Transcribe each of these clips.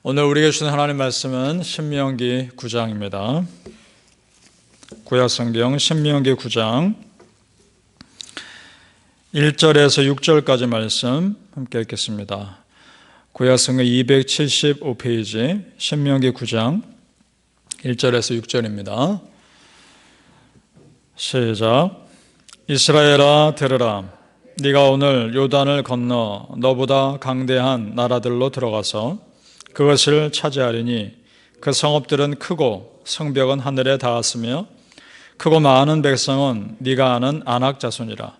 오늘 우리에게 주신 하나님 말씀은 신명기 9장입니다. 구약성경 신명기 9장 1절에서 6절까지 말씀 함께 읽겠습니다. 구약성경 275페이지 신명기 9장 1절에서 6절입니다. 시작. 이스라엘아 들으라. 네가 오늘 요단을 건너 너보다 강대한 나라들로 들어가서 그것을 차지하리니 그 성읍들은 크고 성벽은 하늘에 닿았으며 크고 많은 백성은 네가 아는 아낙 자손이라.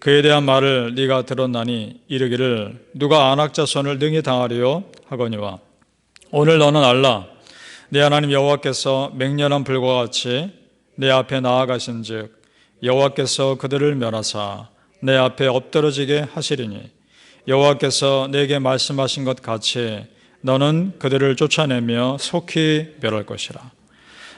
그에 대한 말을 네가 들었나니 이르기를 누가 아낙 자손을 능히 당하리요 하거니와 오늘 너는 알라. 네 하나님 여호와께서 맹렬한 불과 같이 내 앞에 나아가신즉 여호와께서 그들을 멸하사 내 앞에 엎드러지게 하시리니 여호와께서 내게 말씀하신 것 같이 너는 그들을 쫓아내며 속히 멸할 것이라.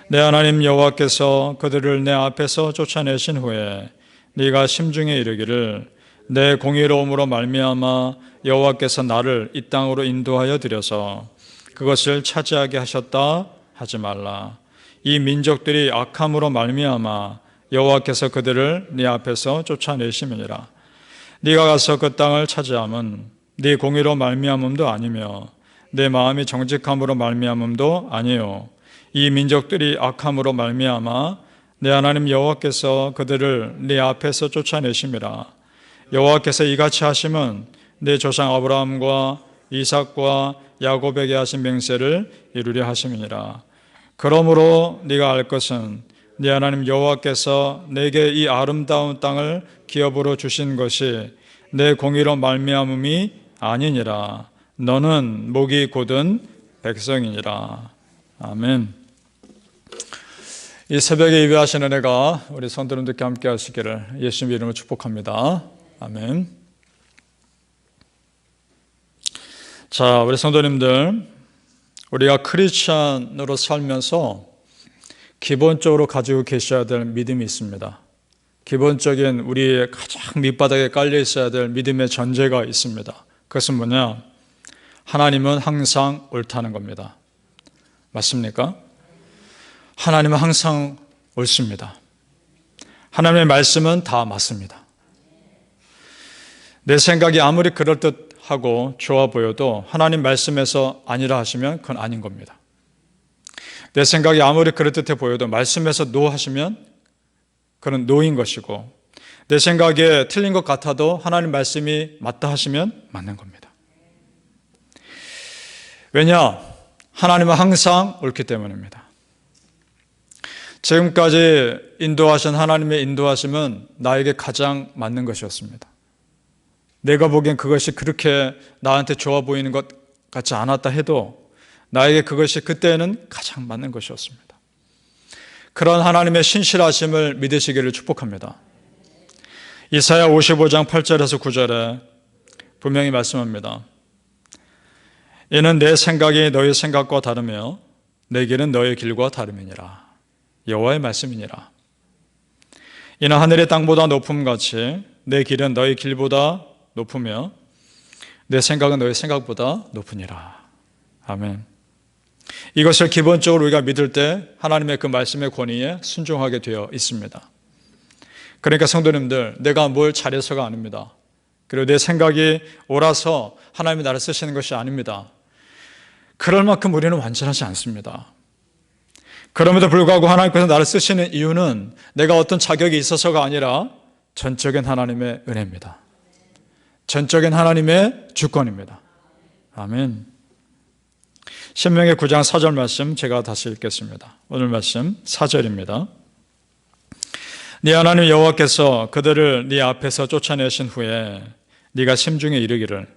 내 하나님 여호와께서 그들을 내 앞에서 쫓아내신 후에 네가 심중에 이르기를 내 공의로움으로 말미암아 여호와께서 나를 이 땅으로 인도하여 들여서 그것을 차지하게 하셨다 하지 말라. 이 민족들이 악함으로 말미암아 여호와께서 그들을 네 앞에서 쫓아내심이니라. 네가 가서 그 땅을 차지함은 네 공의로 말미암음도 아니며 내 마음이 정직함으로 말미암음도 아니요 이 민족들이 악함으로 말미암아 내 하나님 여호와께서 그들을 네 앞에서 쫓아내심이라. 여호와께서 이같이 하심은 내 조상 아브라함과 이삭과 야곱에게 하신 맹세를 이루려 하심이니라. 그러므로 네가 알 것은 네 하나님 여호와께서 내게 이 아름다운 땅을 기업으로 주신 것이 내 공의로 말미암음이 아니니라. 너는 목이 곧은 백성이니라. 아멘. 이 새벽에 예배하신 은혜가 우리 성도님들께 함께 하시기를 예수님 이름으로 축복합니다. 아멘. 자, 우리 성도님들, 우리가 크리스찬으로 살면서 기본적으로 가지고 계셔야 될 믿음이 있습니다. 기본적인 우리의 가장 밑바닥에 깔려 있어야 될 믿음의 전제가 있습니다. 그것은 뭐냐? 하나님은 항상 옳다는 겁니다. 맞습니까? 하나님은 항상 옳습니다. 하나님의 말씀은 다 맞습니다. 내 생각이 아무리 그럴듯하고 좋아 보여도 하나님 말씀에서 아니라 하시면 그건 아닌 겁니다. 내 생각이 아무리 그럴듯해 보여도 말씀에서 노 하시면 그건 노인 것이고, 내 생각에 틀린 것 같아도 하나님 말씀이 맞다 하시면 맞는 겁니다. 왜냐? 하나님은 항상 옳기 때문입니다. 지금까지 인도하신 하나님의 인도하심은 나에게 가장 맞는 것이었습니다. 내가 보기엔 그것이 그렇게 나한테 좋아 보이는 것 같지 않았다 해도 나에게 그것이 그때는 가장 맞는 것이었습니다. 그런 하나님의 신실하심을 믿으시기를 축복합니다. 이사야 55장 8절에서 9절에 분명히 말씀합니다. 이는 내 생각이 너희 생각과 다르며 내 길은 너희 길과 다름이니라. 여호와의 말씀이니라. 이는 하늘의 땅보다 높음같이 내 길은 너희 길보다 높으며 내 생각은 너희 생각보다 높으니라. 아멘. 이것을 기본적으로 우리가 믿을 때 하나님의 그 말씀의 권위에 순종하게 되어 있습니다. 그러니까 성도님들, 내가 뭘 잘해서가 아닙니다. 그리고 내 생각이 옳아서 하나님이 나를 쓰시는 것이 아닙니다. 그럴 만큼 우리는 완전하지 않습니다. 그럼에도 불구하고 하나님께서 나를 쓰시는 이유는 내가 어떤 자격이 있어서가 아니라 전적인 하나님의 은혜입니다. 전적인 하나님의 주권입니다. 아멘. 신명기 9장 4절 말씀 제가 다시 읽겠습니다. 오늘 말씀 4절입니다. 네 하나님 여호와께서 그들을 네 앞에서 쫓아내신 후에 네가 심중에 이르기를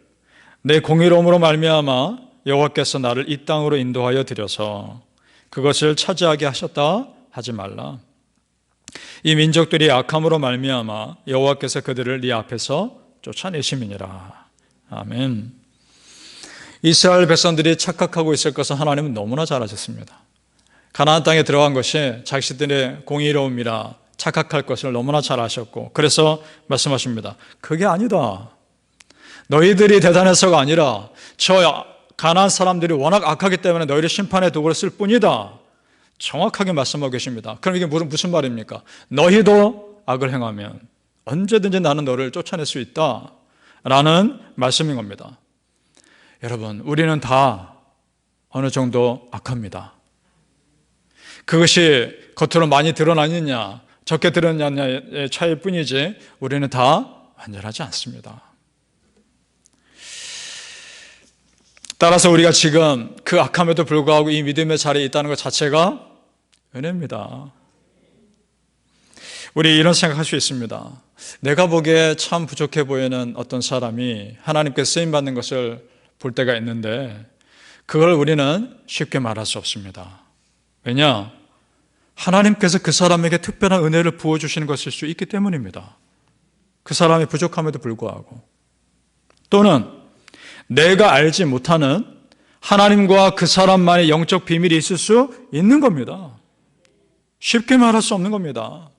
내 공의로움으로 말미암아 여호와께서 나를 이 땅으로 인도하여 들여서 그것을 차지하게 하셨다 하지 말라. 이 민족들이 악함으로 말미암아 여호와께서 그들을 네 앞에서 쫓아내심이니라. 아멘. 이스라엘 백성들이 착각하고 있을 것은 하나님은 너무나 잘 아셨습니다. 가나안 땅에 들어간 것이 자신들의 공의로움이라 착각할 것을 너무나 잘 아셨고, 그래서 말씀하십니다. 그게 아니다. 너희들이 대단해서가 아니라 저 가나안 사람들이 워낙 악하기 때문에 너희를 심판의 도구로 쓸 뿐이다. 정확하게 말씀하고 계십니다. 그럼 이게 무슨 말입니까? 너희도 악을 행하면 언제든지 나는 너를 쫓아낼 수 있다 라는 말씀인 겁니다. 여러분, 우리는 다 어느 정도 악합니다. 그것이 겉으로 많이 드러나느냐 적게 드러나느냐의 차이일 뿐이지 우리는 다 완전하지 않습니다. 따라서 우리가 지금 그 악함에도 불구하고 이 믿음의 자리에 있다는 것 자체가 은혜입니다. 우리 이런 생각할 수 있습니다. 내가 보기에 참 부족해 보이는 어떤 사람이 하나님께 쓰임받는 것을 볼 때가 있는데 그걸 우리는 쉽게 말할 수 없습니다. 왜냐? 하나님께서 그 사람에게 특별한 은혜를 부어주시는 것일 수 있기 때문입니다. 그 사람의 부족함에도 불구하고. 또는 내가 알지 못하는 하나님과 그 사람만의 영적 비밀이 있을 수 있는 겁니다. 쉽게 말할 수 없는 겁니다.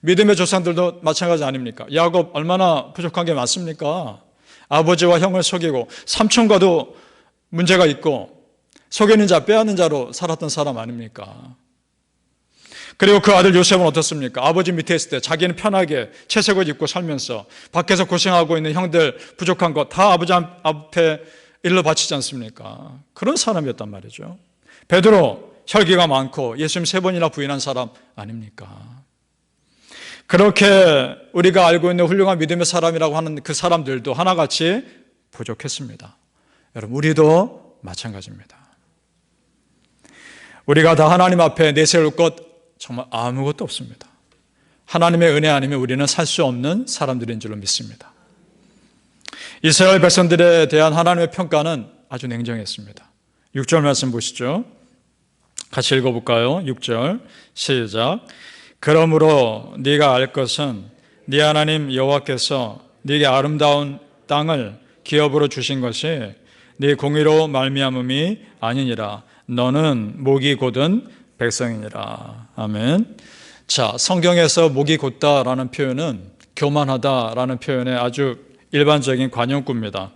믿음의 조상들도 마찬가지 아닙니까? 야곱 얼마나 부족한 게 많습니까? 아버지와 형을 속이고 삼촌과도 문제가 있고 속이는 자 빼앗는 자로 살았던 사람 아닙니까? 그리고 그 아들 요셉은 어떻습니까? 아버지 밑에 있을 때 자기는 편하게 채색옷 입고 살면서 밖에서 고생하고 있는 형들 부족한 거 다 아버지 앞에 일러 바치지 않습니까? 그런 사람이었단 말이죠. 베드로 혈기가 많고 예수님 3번이나 부인한 사람 아닙니까? 그렇게 우리가 알고 있는 훌륭한 믿음의 사람이라고 하는 그 사람들도 하나같이 부족했습니다. 여러분, 우리도 마찬가지입니다. 우리가 다 하나님 앞에 내세울 것 정말 아무것도 없습니다. 하나님의 은혜 아니면 우리는 살 수 없는 사람들인 줄로 믿습니다. 이스라엘 백성들에 대한 하나님의 평가는 아주 냉정했습니다. 6절 말씀 보시죠. 같이 읽어볼까요? 6절 시작. 그러므로 네가 알 것은 네 하나님 여호와께서 네게 아름다운 땅을 기업으로 주신 것이 네 공의로 말미암음이 아니니라. 너는 목이 곧은 백성이니라. 아멘. 자, 성경에서 목이 곧다라는 표현은 교만하다라는 표현의 아주 일반적인 관용구입니다.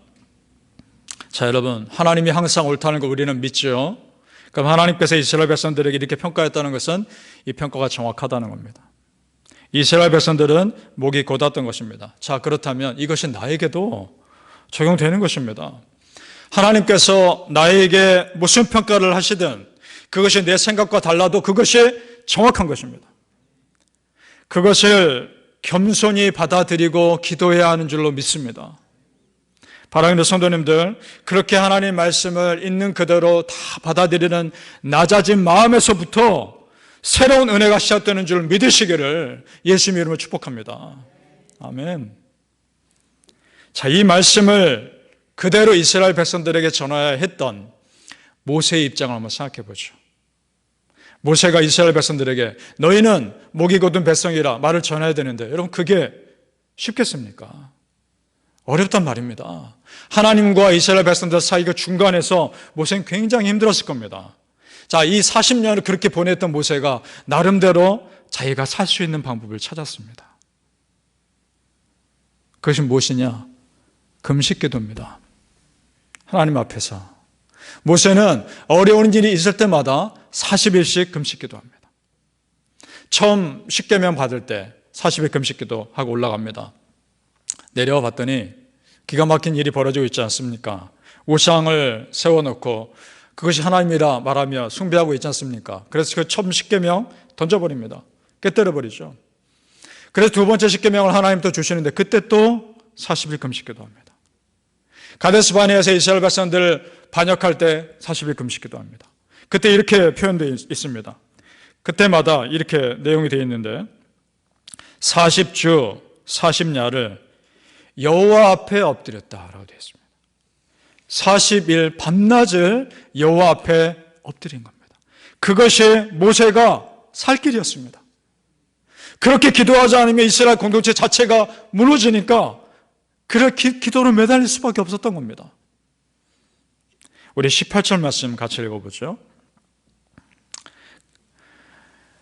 자, 여러분, 하나님이 항상 옳다는 걸 우리는 믿죠. 그럼 하나님께서 이스라엘 백성들에게 이렇게 평가했다는 것은 이 평가가 정확하다는 겁니다. 이스라엘 백성들은 목이 곧았던 것입니다. 자, 그렇다면 이것이 나에게도 적용되는 것입니다. 하나님께서 나에게 무슨 평가를 하시든 그것이 내 생각과 달라도 그것이 정확한 것입니다. 그것을 겸손히 받아들이고 기도해야 하는 줄로 믿습니다. 사랑하는 성도님들, 그렇게 하나님 말씀을 있는 그대로 다 받아들이는 낮아진 마음에서부터 새로운 은혜가 시작되는 줄 믿으시기를 예수님의 이름으로 축복합니다. 아멘. 자, 이 말씀을 그대로 이스라엘 백성들에게 전해야 했던 모세의 입장을 한번 생각해 보죠. 모세가 이스라엘 백성들에게 너희는 목이 곧은 백성이라 말을 전해야 되는데 여러분, 그게 쉽겠습니까? 어렵단 말입니다. 하나님과 이스라엘 백성들 사이가 중간에서 모세는 굉장히 힘들었을 겁니다. 자, 이 40년을 그렇게 보냈던 모세가 나름대로 자기가 살 수 있는 방법을 찾았습니다. 그것이 무엇이냐? 금식기도입니다. 하나님 앞에서 모세는 어려운 일이 있을 때마다 40일씩 금식기도합니다. 처음 십계명 받을 때 40일 금식기도 하고 올라갑니다. 내려와 봤더니 기가 막힌 일이 벌어지고 있지 않습니까? 우상을 세워놓고 그것이 하나님이라 말하며 숭배하고 있지 않습니까? 그래서 그 처음 십계명 던져버립니다. 깨뜨려버리죠. 그래서 두 번째 십계명을 하나님 또 주시는데 그때 또 40일 금식기도합니다. 가데스 바네아에서 이스라엘 백성들 반역할 때 40일 금식기도합니다. 그때 이렇게 표현되어 있습니다. 그때마다 이렇게 내용이 되어 있는데 40주 40야를 여호와 앞에 엎드렸다라고 되어 있습니다. 40일 밤낮을 여호와 앞에 엎드린 겁니다. 그것이 모세가 살 길이었습니다. 그렇게 기도하지 않으면 이스라엘 공동체 자체가 무너지니까 그렇게 기도로 매달릴 수밖에 없었던 겁니다. 우리 18절 말씀 같이 읽어보죠.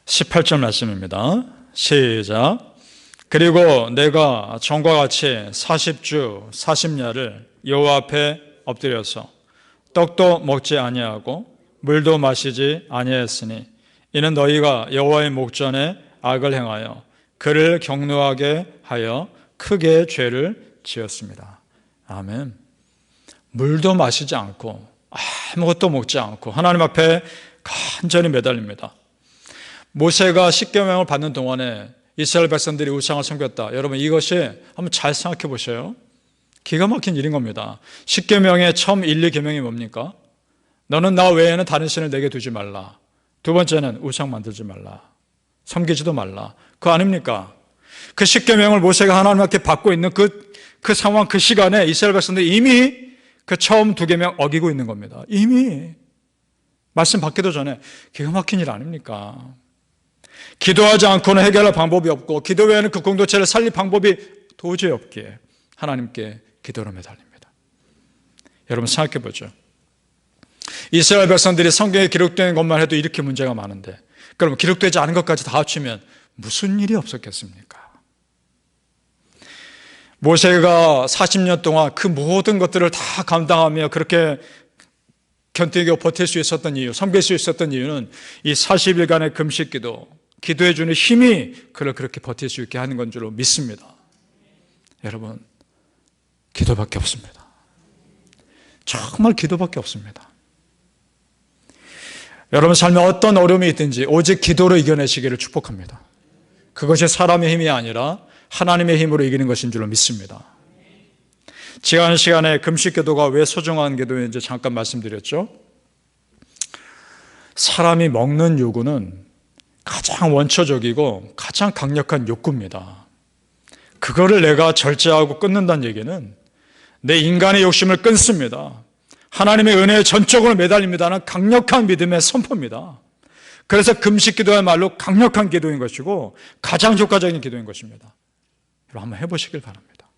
18절 말씀입니다. 시작. 그리고 내가 전과 같이 40주 40야를 여호와 앞에 엎드려서 떡도 먹지 아니하고 물도 마시지 아니하였으니 이는 너희가 여호와의 목전에 악을 행하여 그를 경노하게 하여 크게 죄를 지었습니다. 아멘. 물도 마시지 않고 아무것도 먹지 않고 하나님 앞에 간절히 매달립니다. 모세가 십계명을 받는 동안에 이스라엘 백성들이 우상을 섬겼다. 여러분 이것이 한번 잘 생각해 보세요. 기가 막힌 일인 겁니다. 십계명의 처음 1, 2계명이 뭡니까? 너는 나 외에는 다른 신을 내게 두지 말라. 두 번째는 우상 만들지 말라. 섬기지도 말라. 그거 아닙니까? 그 십계명을 모세가 하나님께 받고 있는 그 상황, 그 시간에 이스라엘 백성들이 이미 그 처음 2계명 어기고 있는 겁니다. 이미 말씀 받기도 전에. 기가 막힌 일 아닙니까? 기도하지 않고는 해결할 방법이 없고 기도 외에는 그 공동체를 살릴 방법이 도저히 없기에 하나님께 기도로 매달립니다. 여러분 생각해 보죠. 이스라엘 백성들이 성경에 기록된 것만 해도 이렇게 문제가 많은데 그럼 기록되지 않은 것까지 다 합치면 무슨 일이 없었겠습니까? 모세가 40년 동안 그 모든 것들을 다 감당하며 그렇게 견디고 버틸 수 있었던 이유, 섬길 수 있었던 이유는 이 40일간의 금식기도, 기도해 주는 힘이 그를 그렇게 버틸 수 있게 하는 건 줄로 믿습니다. 여러분, 기도밖에 없습니다. 정말 기도밖에 없습니다. 여러분 삶에 어떤 어려움이 있든지 오직 기도로 이겨내시기를 축복합니다. 그것이 사람의 힘이 아니라 하나님의 힘으로 이기는 것인 줄로 믿습니다. 지난 시간에 금식기도가 왜 소중한 기도인지 잠깐 말씀드렸죠. 사람이 먹는 욕구는 가장 원초적이고 가장 강력한 욕구입니다. 그거를 내가 절제하고 끊는다는 얘기는 내 인간의 욕심을 끊습니다. 하나님의 은혜에 전적으로 매달립니다는 강력한 믿음의 선포입니다. 그래서 금식기도야말로 강력한 기도인 것이고 가장 효과적인 기도인 것입니다. 여러분 한번 해보시길 바랍니다.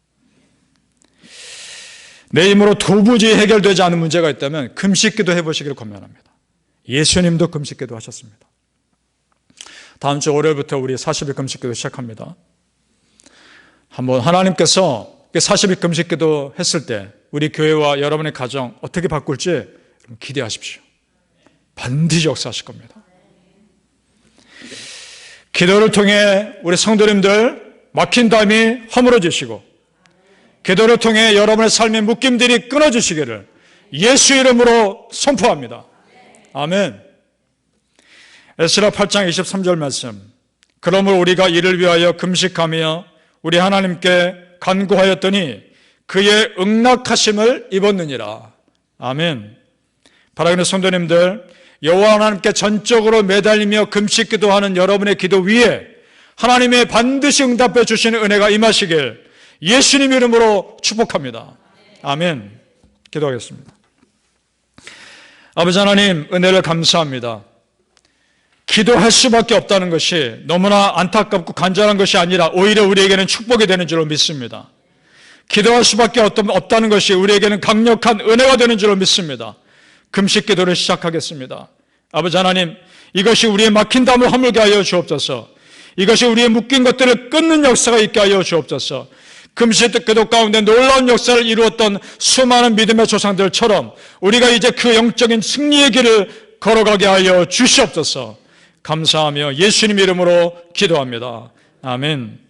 내 힘으로 도무지 해결되지 않은 문제가 있다면 금식기도 해보시기를 권면합니다. 예수님도 금식기도 하셨습니다. 다음 주 월요일부터 우리 40일 금식기도 시작합니다. 한번 하나님께서 40일 금식기도 했을 때 우리 교회와 여러분의 가정 어떻게 바꿀지 기대하십시오. 반드시 역사하실 겁니다. 기도를 통해 우리 성도님들 막힌 담이 허물어지시고 기도를 통해 여러분의 삶의 묶임들이 끊어지시기를 예수 이름으로 선포합니다. 아멘. 에스라 8장 23절 말씀. 그러므로 우리가 이를 위하여 금식하며 우리 하나님께 간구하였더니 그의 응낙하심을 입었느니라. 아멘. 바라기는 성도님들, 여호와 하나님께 전적으로 매달리며 금식 기도하는 여러분의 기도 위에 하나님의 반드시 응답해 주시는 은혜가 임하시길 예수님 이름으로 축복합니다. 아멘. 기도하겠습니다. 아버지 하나님, 은혜를 감사합니다. 기도할 수밖에 없다는 것이 너무나 안타깝고 간절한 것이 아니라 오히려 우리에게는 축복이 되는 줄로 믿습니다. 기도할 수밖에 없다는 것이 우리에게는 강력한 은혜가 되는 줄로 믿습니다. 금식 기도를 시작하겠습니다. 아버지 하나님, 이것이 우리의 막힌 담을 허물게 하여 주옵소서. 이것이 우리의 묶인 것들을 끊는 역사가 있게 하여 주옵소서. 금식 기도 가운데 놀라운 역사를 이루었던 수많은 믿음의 조상들처럼 우리가 이제 그 영적인 승리의 길을 걸어가게 하여 주시옵소서. 감사하며 예수님 이름으로 기도합니다. 아멘.